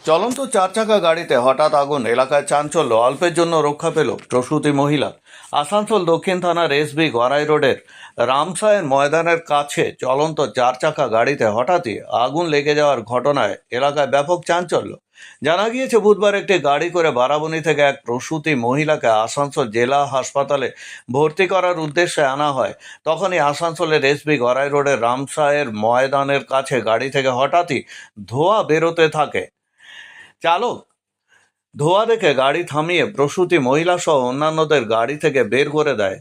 চলন্ত চার চাকা গাড়িতে হঠাৎ আগুন, এলাকায় চাঞ্চল্য, অল্পের জন্য রক্ষা পেল প্রসূতি মহিলা। আসানসোল দক্ষিণ থানার এসবি গড়াই রোডের রামসায়ের ময়দানের কাছে চলন্ত চার চাকা গাড়িতে হঠাৎই আগুন লেগে যাওয়ার ঘটনায় এলাকায় ব্যাপক চাঞ্চল্য। জানা গিয়েছে, বুধবার একটি গাড়ি করে বারাবণী থেকে এক প্রসূতি মহিলাকে আসানসোল জেলা হাসপাতালে ভর্তি করার উদ্দেশ্যে আনা হয়। তখনই আসানসোলের এসবি গড়াই রোডের রামসায়ের ময়দানের কাছে গাড়ি থেকে হঠাৎই ধোঁয়া বেরোতে থাকে। চালক ধোঁয়া দেখে গাড়ি থামিয়ে প্রসূতি মহিলা সহ অন্যান্যদের গাড়ি থেকে বের করে দেয়।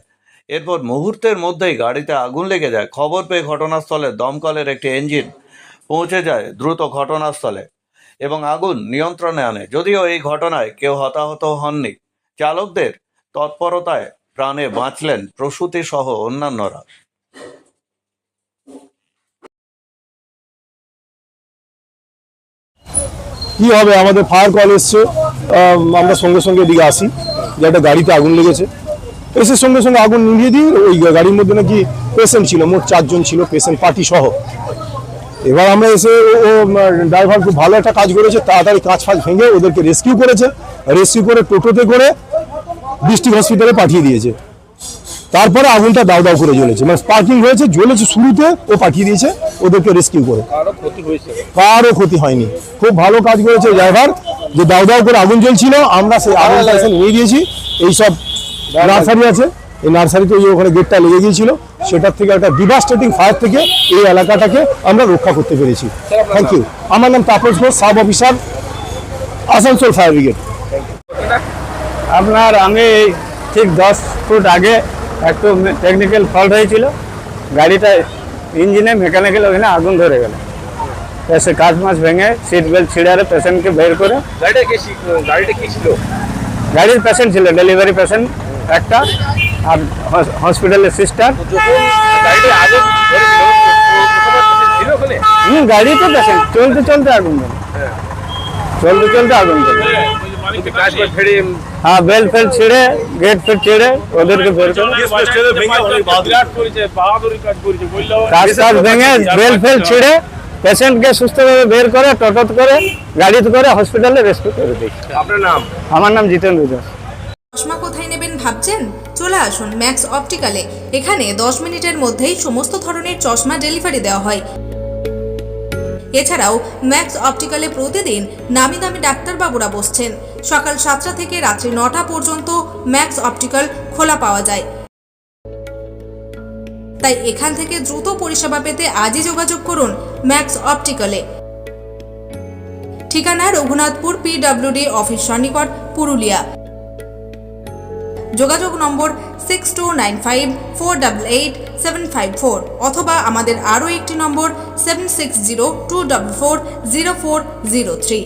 এরপর মুহূর্তের মধ্যেই গাড়িতে আগুন লেগে যায়। খবর পেয়ে ঘটনাস্থলে দমকলের একটি ইঞ্জিন পৌঁছে যায় দ্রুত ঘটনাস্থলে এবং আগুন নিয়ন্ত্রণে আনে। যদিও এই ঘটনায় কেউ হতাহত হননি। চালকদের তৎপরতায় প্রাণে বাঁচলেন প্রসূতি সহ অন্যান্যরা। কি হবে, আমাদের ফায়ার কল এসছে, আমরা সঙ্গে সঙ্গে এদিকে আসি যে একটা গাড়িতে আগুন লেগেছে। এসে সঙ্গে সঙ্গে আগুন নিভিয়ে দিই। ওই গাড়ির মধ্যে নাকি পেশেন্ট ছিল, মোট 4 জন ছিল, পেশেন্ট পার্টি সহ। এবার আমরা এসে ও ড্রাইভার খুব ভালো একটা কাজ করেছে, তাড়াতাড়ি কাঁচ ফাঁচ ভেঙে ওদেরকে রেস্কিউ করেছে। রেস্কিউ করে টোটোতে করে ডিস্ট্রিক্ট হসপিটালে পাঠিয়ে দিয়েছে। তারপরে আগুনটা দাউ দাউ করে জ্বলেছে, মানে স্পার্কিং হয়েছে, জ্বলেছে শুরুতে, ও পাঠিয়ে দিয়েছে ওদেরকে রেস্কিউ করে। কারো ক্ষতি হয়নি। খুব ভালো কাজ করেছে ড্রাইভার, যে দাউ দাউ করে আগুন জ্বলছিল, আমরা সেই আগুনটা এসে নিয়ে গিয়েছি। এইসব নার্সারি আছে, এই নার্সারিতে ওখানে গেটটা লেগে গিয়েছিল, সেটার থেকে একটা ডিভাস্টেটিং ফায়ার থেকে এই এলাকাটাকে আমরা রক্ষা করতে পেরেছি। Thank you. আমার নাম Tapas Ghosh, sub officer, Asansol fire brigade. আপনার আমি ঠিক 10 ফুট আগে একটু টেকনিক্যাল ফল্ট হয়েছিল, গাড়িটা ইঞ্জিনে মেকানিক্যাল ওখানে আগুন ধরে গেল। এসে কাঁচ মাছ ভেঙে সিট বেল্ট ছিঁড়ে পেশেন্টকে বের করে। গাড়িটা কি ছিল? গাড়ির পেশেন্ট ছিল, ডেলিভারি পেশেন্ট একটা, আর হসপিটালের সিস্টার। গাড়িতে পেশেন্ট, চলতে চলতে আগুন ধরে, চলতে আগুন ধরে। হ্যাঁ, বেল্ট ফেল্ট ছিঁড়ে, গেট ফেট ছিঁড়ে ওদেরকে বের করে কাজ ভেঙে বেল্ট ফেল্ট ছিঁড়ে পেশেন্টকে সুস্থভাবে বের করে টোটো করে গাড়িতে করে হসপিটালে রেস্কিউ করে দিই। আপনার নাম? আমার নাম জিতেন্দ্র দাস। চশমা কোথায় নেবেন ভাবছেন? চলে আসুন ম্যাক্স অপটিক্যালে। এখানে 10 মিনিটের মধ্যেই সমস্ত ধরনের চশমা ডেলিভারি দেওয়া হয়। এছাড়াও ম্যাক্স অপটিক্যালে প্রতিদিন নামি দামি ডাক্তারবাবুরা বসছেন। সকাল 7টা থেকে রাত্রি 9টা পর্যন্ত ম্যাক্স অপটিক্যাল খোলা পাওয়া যায়। তাই এখান থেকে দ্রুত পরিষেবা পেতে আজই যোগাযোগ করুন ম্যাক্স অপটিক্যালে। ঠিকানা রঘুনাথপুর PWD অফিস সন্নিকট, পুরুলিয়া। যোগাযোগ নম্বর 6295488754 অথবা আমাদের আরও একটি নম্বর 7602440403।